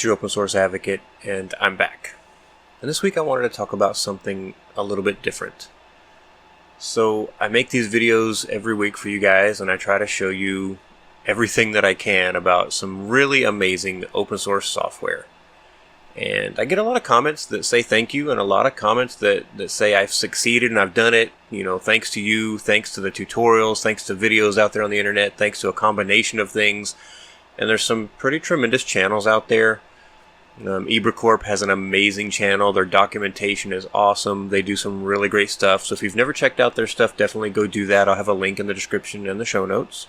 It's your open source advocate, and I'm back. And this week I wanted to talk about something a little bit different. So I make these videos every week for you guys, and I try to show you everything that I can about some really amazing open source software. And I get a lot of comments that say thank you, and a lot of comments that say I've succeeded and I've done it, thanks to you, thanks to the tutorials, thanks to videos out there on the internet, thanks to a combination of things. And there's some pretty tremendous channels out there. Corp has an amazing channel. Their documentation is awesome. They do some really great stuff. So if you've never checked out their stuff, definitely go do that. I'll have a link in the description and the show notes.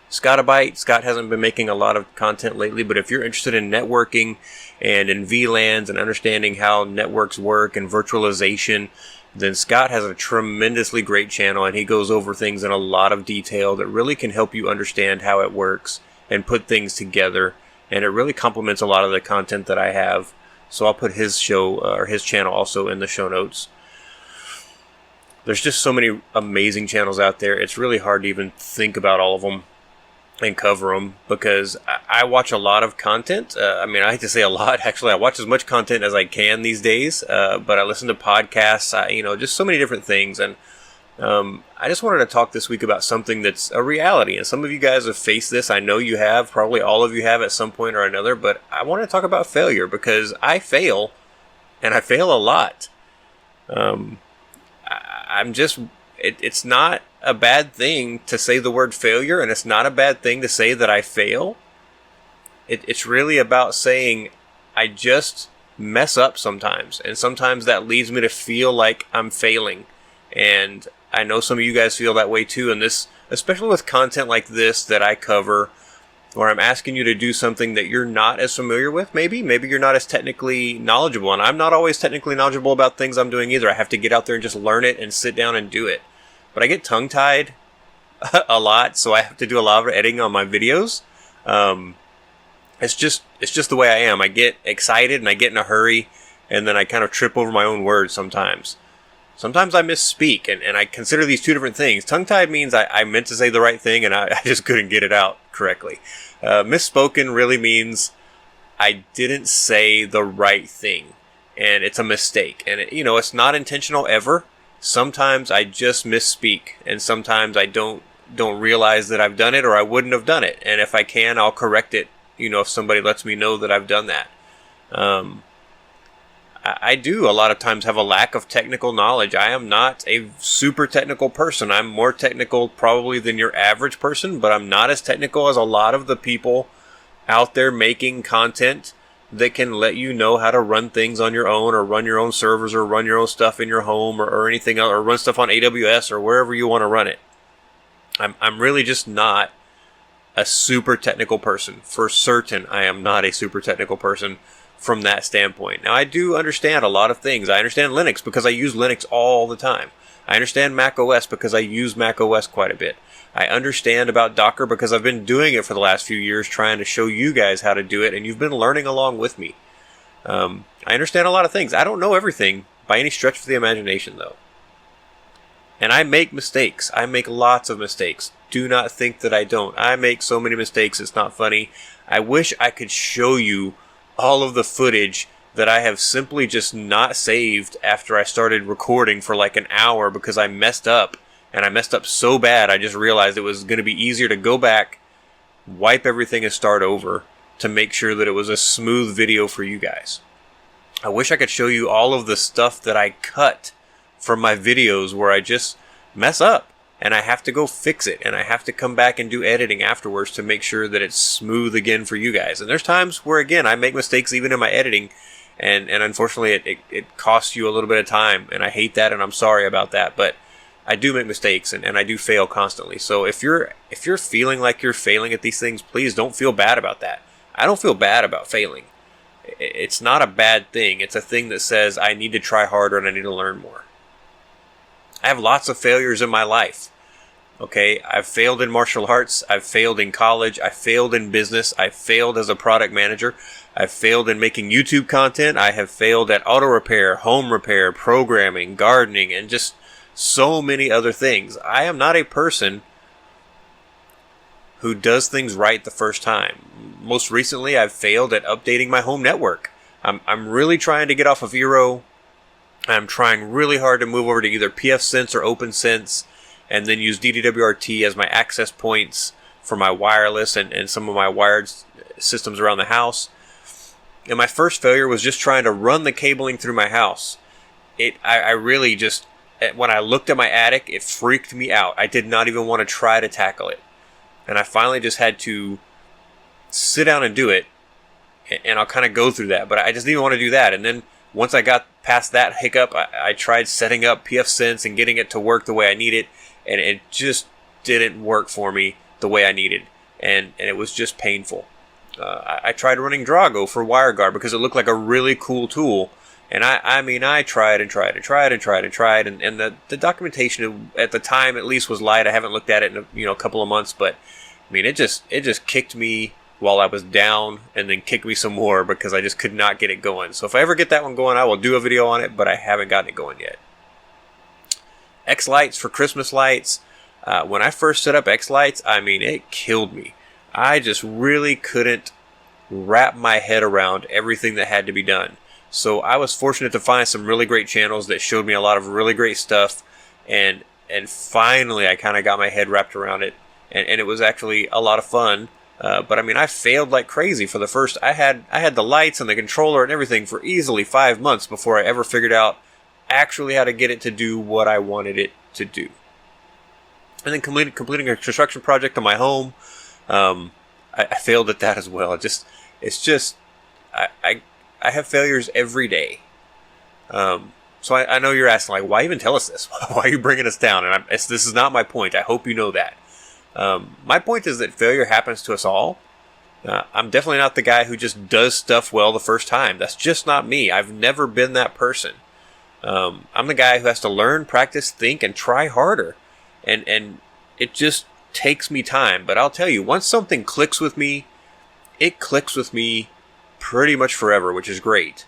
Scott hasn't been making a lot of content lately, but if you're interested in networking and in VLANs and understanding how networks work and virtualization, then Scott has a tremendously great channel, and he goes over things in a lot of detail that really can help you understand how it works and put things together, and it really complements a lot of the content that I have. So I'll put his show or his channel also in the show notes. There's just so many amazing channels out there. It's really hard to even think about all of them and cover them, because I watch a lot of content. I hate to say a lot. Actually, I watch as much content as I can these days, but I listen to podcasts, just so many different things. And I just wanted to talk this week about something that's a reality. And some of you guys have faced this. I know you have. Probably all of you have at some point or another. But I want to talk about failure, because I fail, and I fail a lot. It's not a bad thing to say the word failure, and it's not a bad thing to say that I fail. It's really about saying I just mess up sometimes, and sometimes that leads me to feel like I'm failing. And I know some of you guys feel that way too, and this, especially with content like this that I cover, where I'm asking you to do something that you're not as familiar with. Maybe you're not as technically knowledgeable, and I'm not always technically knowledgeable about things I'm doing either. I have to get out there and just learn it and sit down and do it. But I get tongue-tied a lot, so I have to do a lot of editing on my videos. It's just the way I am. I get excited and I get in a hurry, and then I kind of trip over my own words sometimes. Sometimes I misspeak, and I consider these two different things. Tongue-tied means I meant to say the right thing, and I just couldn't get it out correctly. Misspoken really means I didn't say the right thing, and it's a mistake. And it's not intentional ever. Sometimes I just misspeak, and sometimes I don't realize that I've done it, or I wouldn't have done it. And if I can, I'll correct it, if somebody lets me know that I've done that. I do a lot of times have a lack of technical knowledge. I am not a super technical person. I'm more technical probably than your average person, but I'm not as technical as a lot of the people out there making content that can let you know how to run things on your own, or run your own servers, or run your own stuff in your home, or anything else, or run stuff on AWS or wherever you want to run it. I'm really just not a super technical person. For certain, I am not a super technical person from that standpoint. Now, I do understand a lot of things. I understand Linux because I use Linux all the time. I understand Mac OS because I use Mac OS quite a bit. I understand about Docker because I've been doing it for the last few years, trying to show you guys how to do it, and you've been learning along with me. I understand a lot of things. I don't know everything by any stretch of the imagination, though. And I make mistakes. I make lots of mistakes. Do not think that I don't. I make so many mistakes, it's not funny. I wish I could show you all of the footage that I have simply just not saved after I started recording for like an hour because I messed up. And I messed up so bad, I just realized it was going to be easier to go back, wipe everything and start over to make sure that it was a smooth video for you guys. I wish I could show you all of the stuff that I cut from my videos where I just mess up and I have to go fix it, and I have to come back and do editing afterwards to make sure that it's smooth again for you guys. And there's times where, again, I make mistakes even in my editing, and unfortunately it costs you a little bit of time, and I hate that, and I'm sorry about that, but I do make mistakes, and I do fail constantly. So if you're feeling like you're failing at these things, please don't feel bad about that. I don't feel bad about failing. It's not a bad thing. It's a thing that says I need to try harder and I need to learn more. I have lots of failures in my life. Okay, I've failed in martial arts, I've failed in college, I failed in business, I failed as a product manager, I've failed in making YouTube content, I have failed at auto repair, home repair, programming, gardening, and just so many other things. I am not a person who does things right the first time. most recently, I've failed at updating my home network. I'm really trying to get off of Eero. I'm trying really hard to move over to either pfSense or OpenSense, and then use DDWRT as my access points for my wireless and some of my wired systems around the house. And my first failure was just trying to run the cabling through my house. I really just, when I looked at my attic, it freaked me out. I did not even want to try to tackle it. And I finally just had to sit down and do it. And I'll kind of go through that. But I just didn't want to do that. And then once I got past that hiccup, I tried setting up pfSense and getting it to work the way I need it. And it just didn't work for me the way I needed. And it was just painful. I tried running Drago for WireGuard because it looked like a really cool tool. And I tried and tried. And the documentation at the time at least was light. I haven't looked at it in a couple of months. But I mean, it just kicked me while I was down, and then kicked me some more because I just could not get it going. So if I ever get that one going, I will do a video on it, but I haven't gotten it going yet. X lights for Christmas lights. When I first set up X lights, I mean, it killed me. I just really couldn't wrap my head around everything that had to be done. So I was fortunate to find some really great channels that showed me a lot of really great stuff, and finally I kind of got my head wrapped around it, and it was actually a lot of fun. But I mean, I failed like crazy for the first. I had the lights and the controller and everything for easily 5 months before I ever figured out actually how to get it to do what I wanted it to do. And then completing a construction project on my home, I failed at that as well. I have failures every day. So I know you're asking, like, why even tell us this? Why are you bringing us down? And this is not my point. I hope you know that. My point is that failure happens to us all. I'm definitely not the guy who just does stuff well the first time. That's just not me. I've never been that person. I'm the guy who has to learn, practice, think, and try harder. And it just takes me time. But I'll tell you, once something clicks with me, it clicks with me pretty much forever, which is great.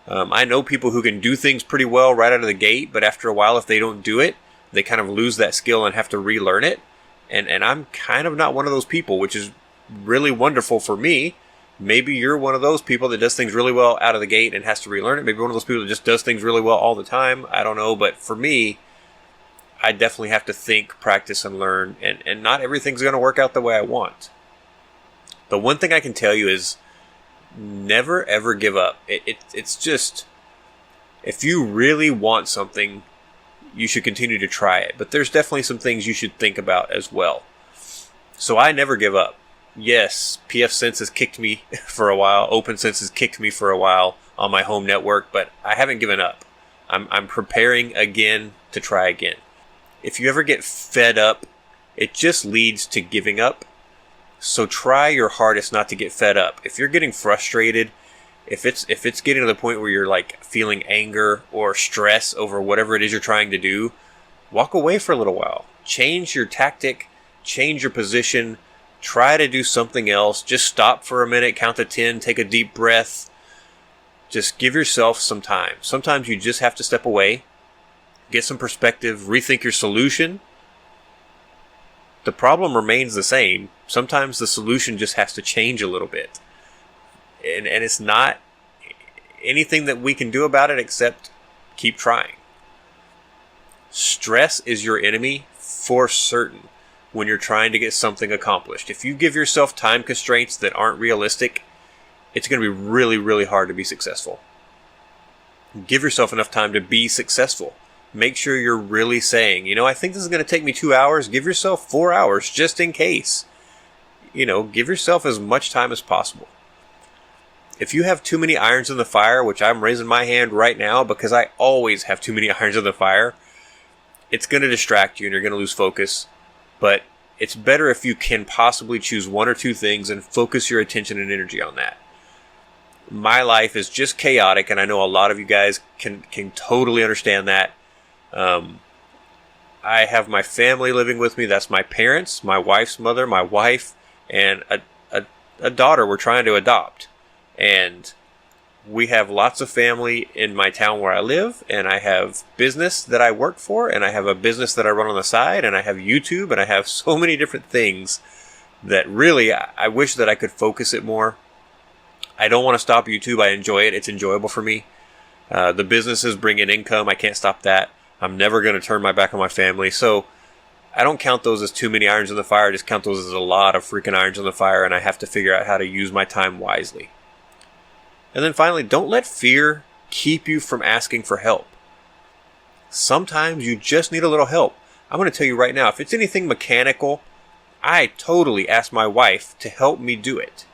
I know people who can do things pretty well right out of the gate, but after a while, if they don't do it, they kind of lose that skill and have to relearn it. And I'm kind of not one of those people, which is really wonderful for me. Maybe you're one of those people that does things really well out of the gate and has to relearn it. Maybe one of those people that just does things really well all the time. I don't know. But for me, I definitely have to think, practice, and learn. And not everything's going to work out the way I want. The one thing I can tell you is never, ever give up. It's just, if you really want something, you should continue to try it. But there's definitely some things you should think about as well. So I never give up. Yes, pfSense has kicked me for a while. OpenSense has kicked me for a while on my home network, but I haven't given up. I'm preparing again to try again. If you ever get fed up, it just leads to giving up. So try your hardest not to get fed up. If you're getting frustrated, if it's getting to the point where you're like feeling anger or stress over whatever it is you're trying to do, walk away for a little while. Change your tactic, change your position, try to do something else. Just stop for a minute, count to 10, take a deep breath. Just give yourself some time. Sometimes you just have to step away, get some perspective, rethink your solution. The problem remains the same. Sometimes the solution just has to change a little bit. And it's not anything that we can do about it except keep trying. Stress is your enemy for certain when you're trying to get something accomplished. If you give yourself time constraints that aren't realistic, it's going to be really, really hard to be successful. Give yourself enough time to be successful. Make sure you're really saying, I think this is going to take me 2 hours. Give yourself 4 hours just in case. Give yourself as much time as possible. If you have too many irons in the fire, which I'm raising my hand right now because I always have too many irons in the fire, it's going to distract you and you're going to lose focus. But it's better if you can possibly choose one or two things and focus your attention and energy on that. My life is just chaotic, and I know a lot of you guys can totally understand that. I have my family living with me. That's my parents, my wife's mother, my wife, and a daughter we're trying to adopt. And we have lots of family in my town where I live, and I have business that I work for, and I have a business that I run on the side, and I have YouTube, and I have so many different things that really I wish that I could focus it more. I don't want to stop YouTube. I enjoy it. It's enjoyable for me. The businesses bring in income. I can't stop that. I'm never going to turn my back on my family. So I don't count those as too many irons in the fire. I just count those as a lot of freaking irons in the fire, and I have to figure out how to use my time wisely. And then finally, don't let fear keep you from asking for help. Sometimes you just need a little help. I'm going to tell you right now, if it's anything mechanical, I totally ask my wife to help me do it,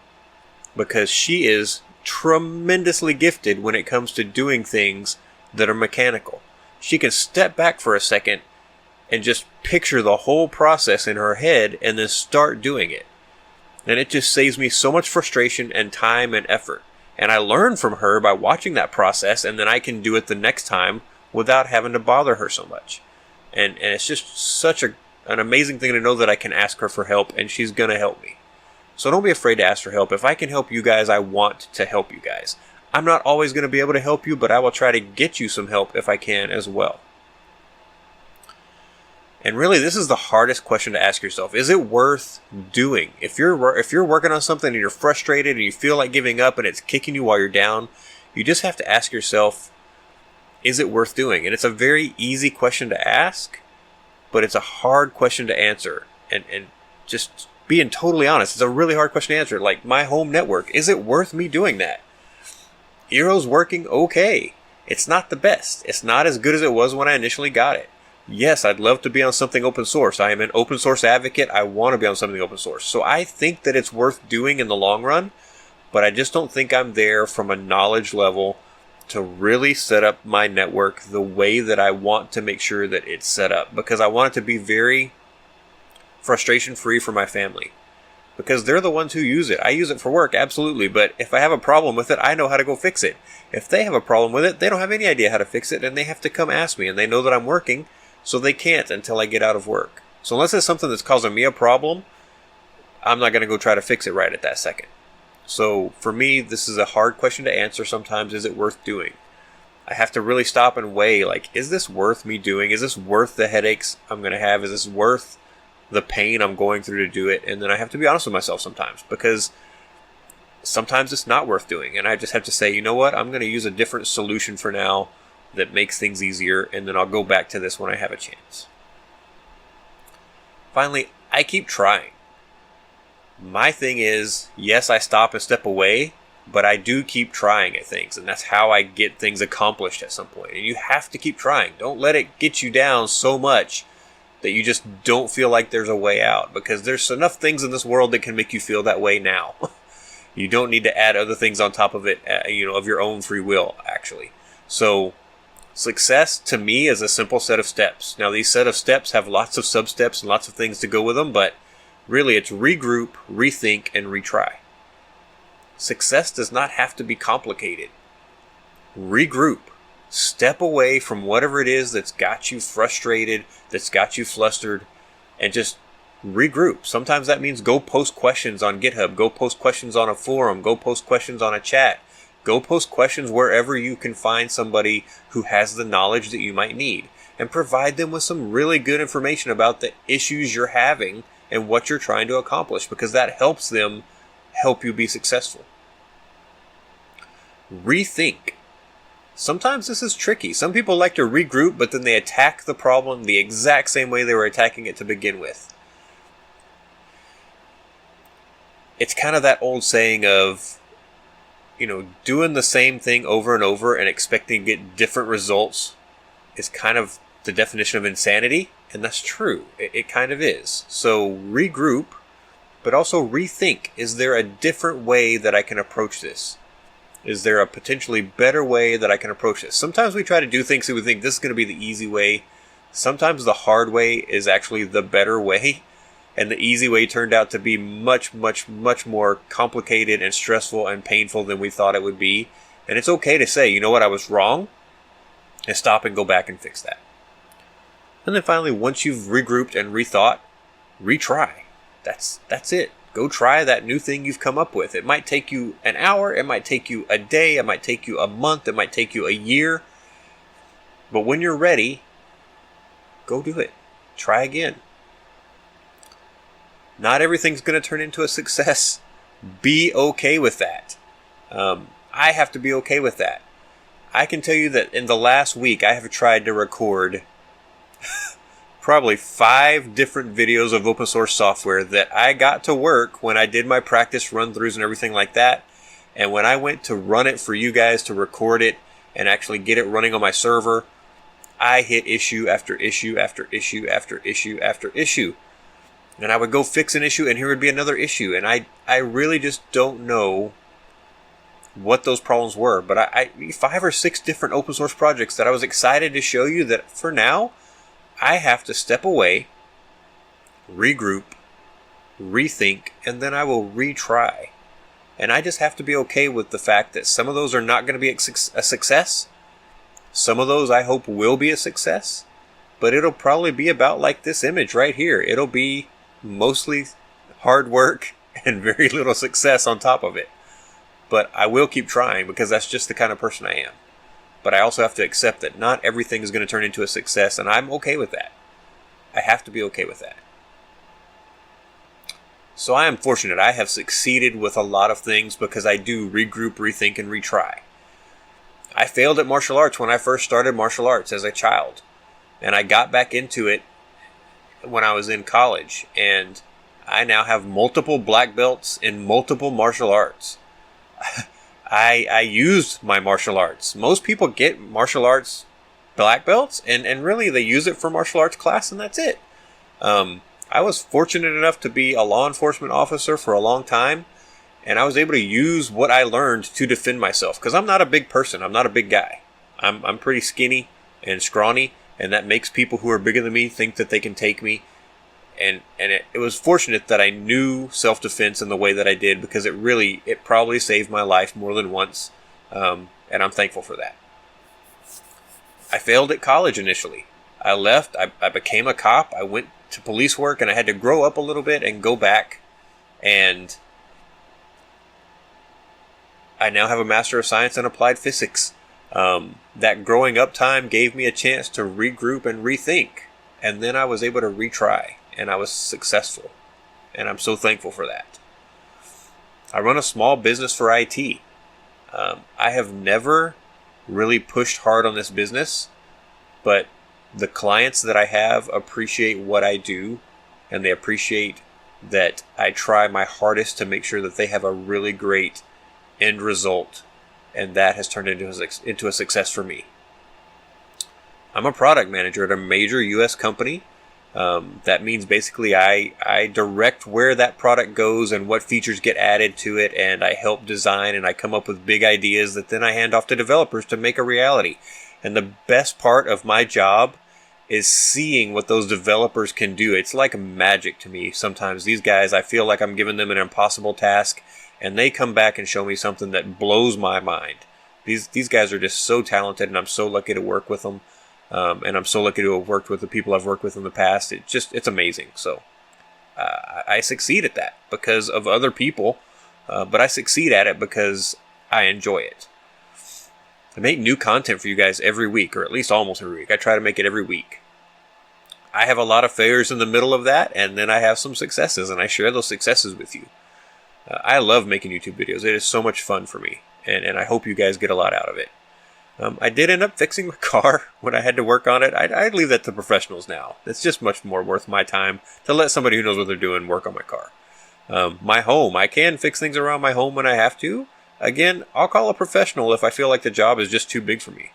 because she is tremendously gifted when it comes to doing things that are mechanical. She can step back for a second and just picture the whole process in her head and then start doing it. And it just saves me so much frustration and time and effort. And I learn from her by watching that process, and then I can do it the next time without having to bother her so much. And it's just such an amazing thing to know that I can ask her for help, and she's going to help me. So don't be afraid to ask for help. If I can help you guys, I want to help you guys. I'm not always going to be able to help you, but I will try to get you some help if I can as well. And really, this is the hardest question to ask yourself. Is it worth doing? If you're working on something and you're frustrated and you feel like giving up and it's kicking you while you're down, you just have to ask yourself, is it worth doing? And it's a very easy question to ask, but it's a hard question to answer. And just being totally honest, it's a really hard question to answer. Like my home network, is it worth me doing that? Eero's working okay. It's not the best. It's not as good as it was when I initially got it. Yes, I'd love to be on something open source. I am an open source advocate. I want to be on something open source. So I think that it's worth doing in the long run, but I just don't think I'm there from a knowledge level to really set up my network the way that I want to make sure that it's set up, because I want it to be very frustration free for my family, because they're the ones who use it. I use it for work, absolutely, but if I have a problem with it, I know how to go fix it. If they have a problem with it, they don't have any idea how to fix it, and they have to come ask me, and they know that I'm working, so they can't until I get out of work. So unless it's something that's causing me a problem, I'm not going to go try to fix it right at that second. So for me, this is a hard question to answer sometimes. Is it worth doing? I have to really stop and weigh, like, is this worth me doing? Is this worth the headaches I'm going to have? Is this worth the pain I'm going through to do it? And then I have to be honest with myself sometimes, because sometimes it's not worth doing. And I just have to say, you know what? I'm going to use a different solution for now that makes things easier, and then I'll go back to this when I have a chance. Finally, I keep trying. My thing is, yes, I stop and step away, but I do keep trying at things, and that's how I get things accomplished at some point. And you have to keep trying. Don't let it get you down so much that you just don't feel like there's a way out, because there's enough things in this world that can make you feel that way now. You don't need to add other things on top of it, of your own free will, actually. So success to me is a simple set of steps. Now, these set of steps have lots of sub-steps and lots of things to go with them, but really it's regroup, rethink, and retry. Success does not have to be complicated. Regroup. Step away from whatever it is that's got you frustrated, that's got you flustered, and just regroup. Sometimes that means go post questions on GitHub, go post questions on a forum, go post questions on a chat. Go post questions wherever you can find somebody who has the knowledge that you might need, and provide them with some really good information about the issues you're having and what you're trying to accomplish, because that helps them help you be successful. Rethink. Sometimes this is tricky. Some people like to regroup, but then they attack the problem the exact same way they were attacking it to begin with. It's kind of that old saying of, doing the same thing over and over and expecting to get different results is kind of the definition of insanity, and that's true. It kind of is. So regroup, but also rethink. Is there a different way that I can approach this? Is there a potentially better way that I can approach this? Sometimes we try to do things that we think this is going to be the easy way. Sometimes the hard way is actually the better way. And the easy way turned out to be much, much, much more complicated and stressful and painful than we thought it would be. And it's okay to say, you know what, I was wrong, and stop and go back and fix that. And then finally, once you've regrouped and rethought, retry. That's it. Go try that new thing you've come up with. It might take you an hour, it might take you a day, it might take you a month, it might take you a year. But when you're ready, go do it. Try again. Not everything's going to turn into a success. Be okay with that. I have to be okay with that. I can tell you that in the last week, I have tried to record probably 5 different videos of open source software that I got to work when I did my practice run-throughs and everything like that. And when I went to run it for you guys to record it and actually get it running on my server, I hit issue after issue after issue after issue after issue. And I would go fix an issue and here would be another issue. And I really just don't know what those problems were. But I 5 or 6 different open source projects that I was excited to show you that for now, I have to step away, regroup, rethink, and then I will retry. And I just have to be okay with the fact that some of those are not going to be a success. Some of those I hope will be a success. But it'll probably be about like this image right here. It'll be mostly hard work and very little success on top of it. But I will keep trying because that's just the kind of person I am. But I also have to accept that not everything is going to turn into a success, and I'm okay with that. I have to be okay with that. So I am fortunate. I have succeeded with a lot of things because I do regroup, rethink, and retry. I failed at martial arts when I first started martial arts as a child. And I got back into it when I was in college. And I now have multiple black belts in multiple martial arts. I used my martial arts. Most people get martial arts black belts, and really they use it for martial arts class, and that's it. I was fortunate enough to be a law enforcement officer for a long time, and I was able to use what I learned to defend myself, because I'm not a big person. I'm not a big guy. I'm pretty skinny and scrawny, and that makes people who are bigger than me think that they can take me. And it was fortunate that I knew self-defense in the way that I did, because it probably saved my life more than once, and I'm thankful for that. I failed at college initially. I left, I became a cop, I went to police work, and I had to grow up a little bit and go back, and I now have a Master of Science in Applied Physics. That growing up time gave me a chance to regroup and rethink, and then I was able to retry. And I was successful. And I'm so thankful for that. I run a small business for IT. I have never really pushed hard on this business, but the clients that I have appreciate what I do, and they appreciate that I try my hardest to make sure that they have a really great end result, and that has turned into a success for me. I'm a product manager at a major U.S. company. That means basically I direct where that product goes and what features get added to it, and I help design, and I come up with big ideas that then I hand off to developers to make a reality. And the best part of my job is seeing what those developers can do. It's like magic to me. Sometimes these guys, I feel like I'm giving them an impossible task, and they come back and show me something that blows my mind. These guys are just so talented, and I'm so lucky to work with them. And I'm so lucky to have worked with the people I've worked with in the past. It's amazing. So I succeed at that because of other people, but I succeed at it because I enjoy it. I make new content for you guys every week, or at least almost every week. I try to make it every week. I have a lot of failures in the middle of that, and then I have some successes, and I share those successes with you. I love making YouTube videos. It is so much fun for me, and I hope you guys get a lot out of it. I did end up fixing my car when I had to work on it. I'd leave that to professionals now. It's just much more worth my time to let somebody who knows what they're doing work on my car. My home, I can fix things around my home when I have to. Again, I'll call a professional if I feel like the job is just too big for me.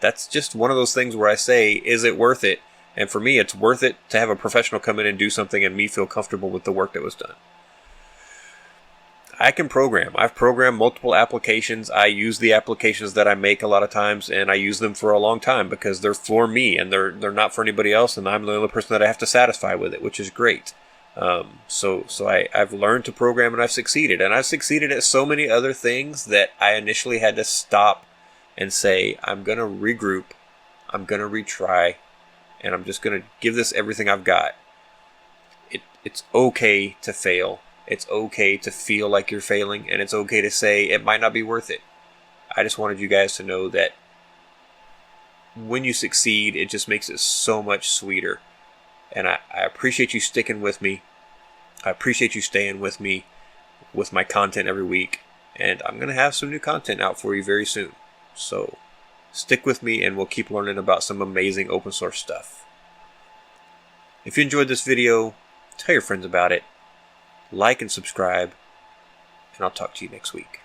That's just one of those things where I say, is it worth it? And for me, it's worth it to have a professional come in and do something and me feel comfortable with the work that was done. I can program. I've programmed multiple applications. I use the applications that I make a lot of times, and I use them for a long time because they're for me and they're not for anybody else, and I'm the only person that I have to satisfy with it, which is great. So I've learned to program, and I've succeeded. And I've succeeded at so many other things that I initially had to stop and say, I'm going to regroup, I'm going to retry, and I'm just going to give this everything I've got. It's okay to fail. It's okay to feel like you're failing, and it's okay to say it might not be worth it. I just wanted you guys to know that when you succeed, it just makes it so much sweeter. And I appreciate you sticking with me. I appreciate you staying with me with my content every week, and I'm going to have some new content out for you very soon. So stick with me and we'll keep learning about some amazing open source stuff. If you enjoyed this video, tell your friends about it, like and subscribe, and I'll talk to you next week.